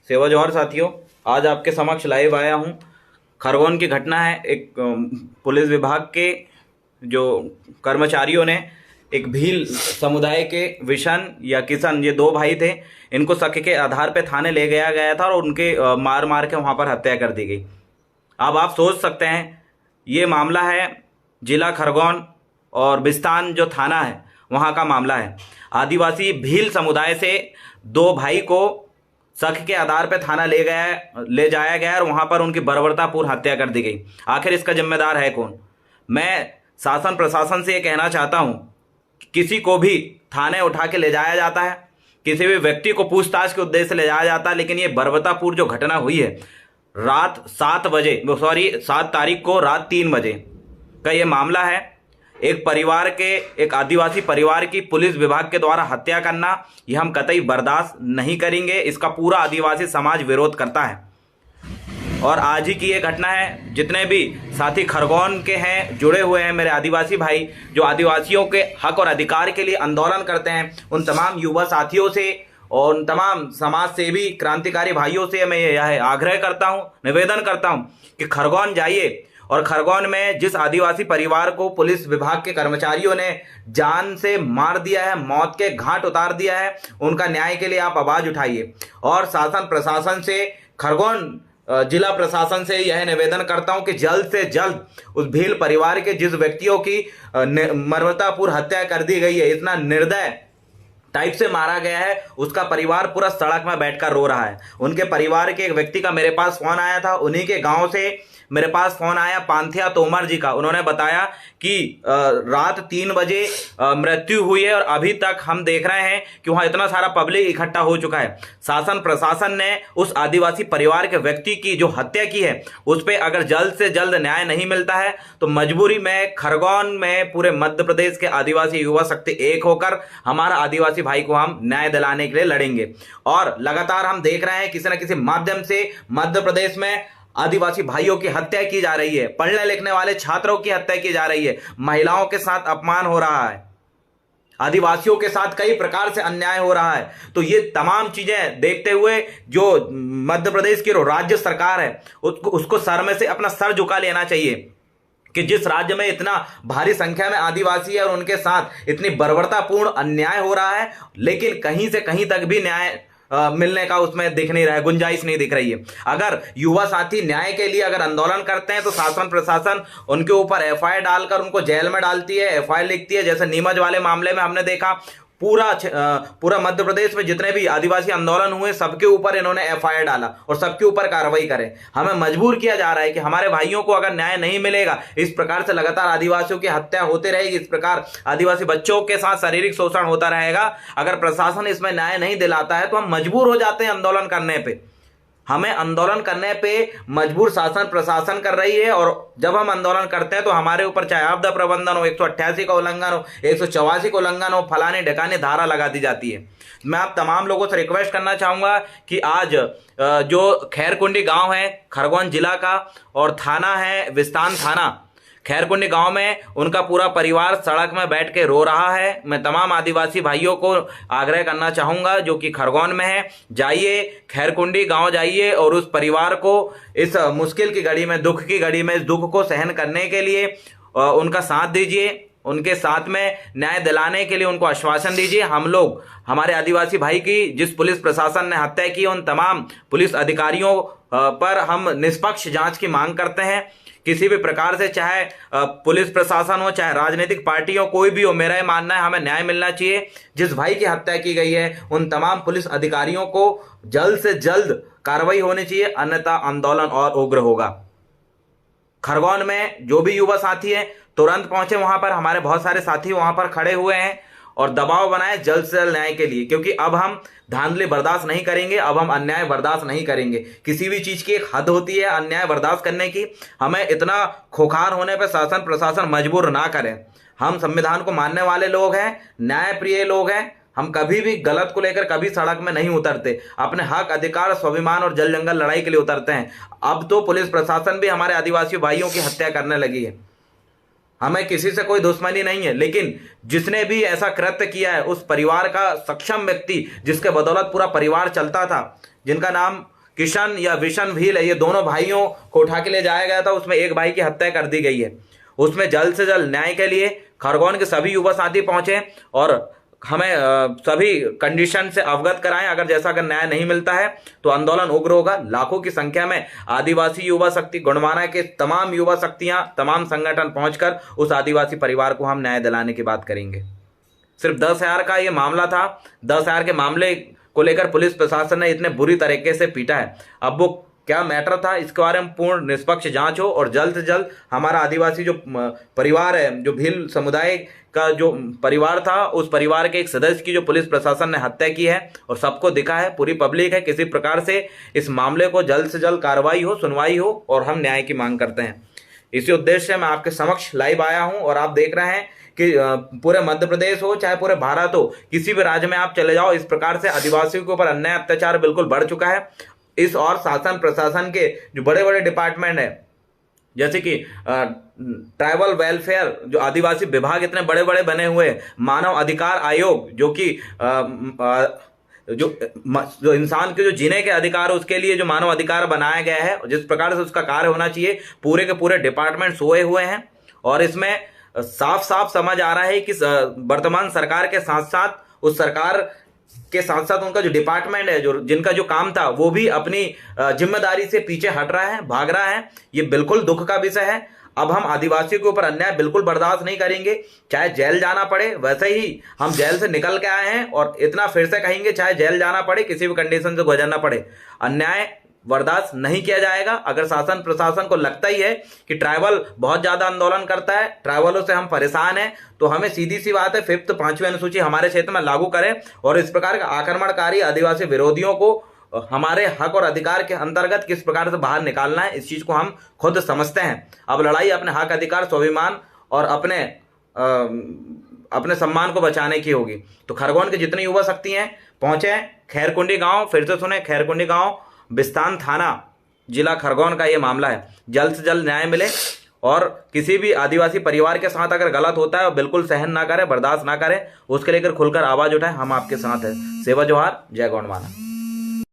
सेवा जोहार साथियों। आज आपके समक्ष लाइव आया हूं। खरगोन की घटना है। एक पुलिस विभाग के जो कर्मचारियों ने एक भील समुदाय के विशन या किशन, ये दो भाई थे, इनको शक के आधार पे थाने ले गया गया था और उनके मार मार के वहां पर हत्या कर दी गई। अब आप सोच सकते हैं, ये मामला है जिला खरगोन और बिस्तान जो थाना है वहां का मामला है। आदिवासी भील समुदाय से दो भाई को शक के आधार पर थाना ले जाया गया और वहां पर उनकी बर्बरतापूर्ण हत्या कर दी गई। आखिर इसका जिम्मेदार है कौन? मैं शासन प्रशासन से ये कहना चाहता हूं, किसी को भी थाने उठा के ले जाया जाता है, किसी भी व्यक्ति को पूछताछ के उद्देश्य से ले जाया जाता है, लेकिन ये बर्बरतापूर्ण जो घटना हुई है रात 7 तारीख को रात 3 बजे का ये मामला है। एक आदिवासी परिवार की पुलिस विभाग के द्वारा हत्या करना, ये हम कतई बर्दाश्त नहीं करेंगे। इसका पूरा आदिवासी समाज विरोध करता है। और आज ही की ये घटना है। जितने भी साथी खरगोन के हैं, जुड़े हुए हैं, मेरे आदिवासी भाई जो आदिवासियों के हक और अधिकार के लिए आंदोलन करते हैं, उन तमाम युवा साथियों से और उन तमाम समाज सेवी क्रांतिकारी भाइयों से मैं यह आग्रह करता हूं, निवेदन करता हूं कि खरगोन जाइए और खरगोन में जिस आदिवासी परिवार को पुलिस विभाग के कर्मचारियों ने जान से मार दिया है, मौत के घाट उतार दिया है, उनका न्याय के लिए आप आवाज उठाइए। और शासन प्रशासन से, खरगोन जिला प्रशासन से यह निवेदन करता हूं कि जल्द से जल्द उस भील परिवार के जिस व्यक्तियों की बर्बरतापूर्ण हत्या कर दी गई है, इतना निर्दय टाइप से मारा गया है, उसका परिवार पूरा सड़क में बैठकर रो रहा है। उनके परिवार के एक व्यक्ति का मेरे पास फोन आया था, उन्हीं के गांव से मेरे पास फोन आया पांथिया तोमर जी का। उन्होंने बताया कि रात 3 बजे मृत्यु हुई है और अभी तक हम देख रहे हैं कि वहां इतना सारा पब्लिक इकट्ठा हो चुका है। शासन प्रशासन ने उस आदिवासी परिवार के व्यक्ति की जो हत्या की है उस पर अगर जल्द से जल्द न्याय नहीं मिलता है तो मजबूरी में खरगोन में पूरे मध्य प्रदेश के आदिवासी युवा शक्ति एक होकर हमारा आदिवासी भाई को हम न्याय दिलाने के लिए लड़ेंगे। और लगातार हम देख रहे हैं किसी न किसी माध्यम से मध्य प्रदेश में आदिवासी भाइयों की हत्या की जा रही है, पढ़ने लिखने वाले छात्रों की हत्या की जा रही है, महिलाओं के साथ अपमान हो रहा है, आदिवासियों के साथ कई प्रकार से अन्याय हो रहा है। तो ये तमाम चीजें देखते हुए जो मध्य प्रदेश की राज्य सरकार है उसको सर में से अपना सर झुका लेना चाहिए कि जिस राज्य में इतना भारी संख्या में आदिवासी है और उनके साथ इतनी बर्बरतापूर्ण अन्याय हो रहा है, लेकिन कहीं से कहीं तक भी न्याय मिलने का उसमें दिख नहीं रहा है, गुंजाइश नहीं दिख रही है। अगर युवा साथी न्याय के लिए अगर आंदोलन करते हैं तो शासन प्रशासन उनके ऊपर एफआईआर डालकर उनको जेल में डालती है, एफआईआर लिखती है। जैसे नीमच वाले मामले में हमने देखा, पूरा मध्य प्रदेश में जितने भी आदिवासी आंदोलन हुए सबके ऊपर इन्होंने एफआईआर डाला और सबके ऊपर कार्रवाई करे। हमें मजबूर किया जा रहा है कि हमारे भाइयों को अगर न्याय नहीं मिलेगा, इस प्रकार से लगातार आदिवासियों की हत्या होती रहेगी, इस प्रकार आदिवासी बच्चों के साथ शारीरिक शोषण होता रहेगा, अगर प्रशासन इसमें न्याय नहीं दिलाता है तो हम मजबूर हो जाते हैं आंदोलन करने पर। हमें आंदोलन करने पे मजबूर शासन प्रशासन कर रही है। और जब हम आंदोलन करते हैं तो हमारे ऊपर चाहे आपदा प्रबंधन हो, 188 का उल्लंघन हो, 184 का उल्लंघन हो, फलाने ढकाने धारा लगा दी जाती है। मैं आप तमाम लोगों से रिक्वेस्ट करना चाहूंगा कि आज जो खैरकुंडी गांव है खरगोन जिला का और थाना है विस्तान थाना, खैरकुंडी गांव में उनका पूरा परिवार सड़क में बैठ के रो रहा है। मैं तमाम आदिवासी भाइयों को आग्रह करना चाहूंगा जो कि खरगोन में है, जाइए खैरकुंडी गांव जाइए और उस परिवार को इस मुश्किल की घड़ी में, दुख की घड़ी में, इस दुख को सहन करने के लिए उनका साथ दीजिए, उनके साथ में न्याय दिलाने के लिए उनको आश्वासन दीजिए। हम लोग हमारे आदिवासी भाई की जिस पुलिस प्रशासन ने हत्या की, उन तमाम पुलिस अधिकारियों पर हम निष्पक्ष जांच की मांग करते हैं। किसी भी प्रकार से, चाहे पुलिस प्रशासन हो, चाहे राजनीतिक पार्टी हो, कोई भी हो, मेरा ये मानना है हमें न्याय मिलना चाहिए। जिस भाई की हत्या की गई है उन तमाम पुलिस अधिकारियों को जल्द से जल्द कार्रवाई होनी चाहिए, अन्यथा आंदोलन और उग्र होगा। खरगोन में जो भी युवा साथी हैं तुरंत पहुंचे वहां पर, हमारे बहुत सारे साथी वहां पर खड़े हुए हैं और दबाव बनाए जल्द से जल्द न्याय के लिए, क्योंकि अब हम धांधली बर्दाश्त नहीं करेंगे, अब हम अन्याय बर्दाश्त नहीं करेंगे। किसी भी चीज की एक हद होती है अन्याय बर्दाश्त करने की। हमें इतना खोखार होने पर शासन प्रशासन मजबूर ना करें। हम संविधान को मानने वाले लोग हैं, न्याय प्रिय लोग हैं, हम कभी भी गलत को लेकर कभी सड़क में नहीं उतरते, अपने हक अधिकार स्वाभिमान और जल जंगल लड़ाई के लिए उतरते हैं। अब तो पुलिस प्रशासन भी हमारे आदिवासी भाइयों की हत्या करने लगी है। हमें किसी से कोई दुश्मनी नहीं है, लेकिन जिसने भी ऐसा कृत्य किया है उस परिवार का सक्षम व्यक्ति, जिसके बदौलत पूरा परिवार चलता था, जिनका नाम किशन या विशन भील है, ये दोनों भाइयों को उठा के ले जाया गया था। उसमें एक भाई की हत्या कर दी गई है। उसमें जल्द से जल्द न्याय के लिए खरगोन के सभी युवा साथी पहुंचे और हमें सभी कंडीशन से अवगत कराएं। अगर न्याय नहीं मिलता है तो आंदोलन उग्र होगा। लाखों की संख्या में आदिवासी युवा शक्ति, गोंडवाना के तमाम युवा शक्तियां, तमाम संगठन पहुंचकर उस आदिवासी परिवार को हम न्याय दिलाने की बात करेंगे। सिर्फ 10,000 का ये मामला था। 10,000 के मामले को लेकर पुलिस प्रशासन ने इतने बुरी तरीके से पीटा है। अब वो क्या मैटर था, इसके बारे में पूर्ण निष्पक्ष जांच हो और जल्द से जल्द हमारा आदिवासी जो परिवार है, जो भील समुदाय का जो परिवार था, उस परिवार के एक सदस्य की जो पुलिस प्रशासन ने हत्या की है और सबको दिखा है, पूरी पब्लिक है, किसी प्रकार से इस मामले को जल्द से जल्द कार्रवाई हो, सुनवाई हो और हम न्याय की मांग करते हैं। इसी उद्देश्य से मैं आपके समक्ष लाइव आया हूं और आप देख रहे हैं कि पूरे मध्य प्रदेश हो चाहे पूरे भारत हो, किसी भी राज्य में आप चले जाओ, इस प्रकार से आदिवासियों के ऊपर अन्याय अत्याचार बिल्कुल बढ़ चुका है। इस और शासन प्रशासन के जो बड़े बड़े डिपार्टमेंट है, जैसे कि ट्राइबल वेलफेयर, जो आदिवासी विभाग इतने बड़े बड़े बने हुए, मानव अधिकार आयोग जो कि जो इंसान के जो जीने के अधिकार, उसके लिए जो मानव अधिकार बनाया गया है, जिस प्रकार से उसका कार्य होना चाहिए, पूरे के पूरे डिपार्टमेंट सोए हुए हैं। और इसमें साफ साफ समझ आ रहा है कि वर्तमान सरकार के साथ साथ उस सरकार के साथ साथ उनका जो डिपार्टमेंट है, जो जिनका जो काम था, वो भी अपनी जिम्मेदारी से पीछे हट रहा है, भाग रहा है। ये बिल्कुल दुख का विषय है। अब हम आदिवासियों के ऊपर अन्याय बिल्कुल बर्दाश्त नहीं करेंगे, चाहे जेल जाना पड़े। वैसे ही हम जेल से निकल के आए हैं और इतना फिर से कहेंगे, चाहे जेल जाना पड़े, किसी भी कंडीशन से गुजरना पड़े, अन्याय बर्दाश्त नहीं किया जाएगा। अगर शासन प्रशासन को लगता ही है कि ट्राइबल बहुत ज्यादा आंदोलन करता है, ट्राइबलों से हम परेशान हैं, तो हमें सीधी सी बात है 5th 5वीं अनुसूची हमारे क्षेत्र में लागू करें और इस प्रकार के आक्रमणकारी आदिवासी विरोधियों को हमारे हक और अधिकार के अंतर्गत किस प्रकार से बाहर निकालना है, इस चीज को हम खुद समझते हैं। अब लड़ाई अपने हक, अधिकार, स्वाभिमान और अपने सम्मान को बचाने की होगी। तो खरगोन के जितने युवा शक्ति हैं पहुंचे। खैरकुंडी गांव, फिर से सुने, खैरकुंडी गांव, बिस्तान थाना, जिला खरगोन का ये मामला है। जल्द से जल्द न्याय मिले और किसी भी आदिवासी परिवार के साथ अगर गलत होता है बिल्कुल सहन ना करें, बर्दाश्त ना करें, उसके लेकर खुलकर आवाज उठाएं। हम आपके साथ हैं। सेवा जोहार, जय गोंडवाना।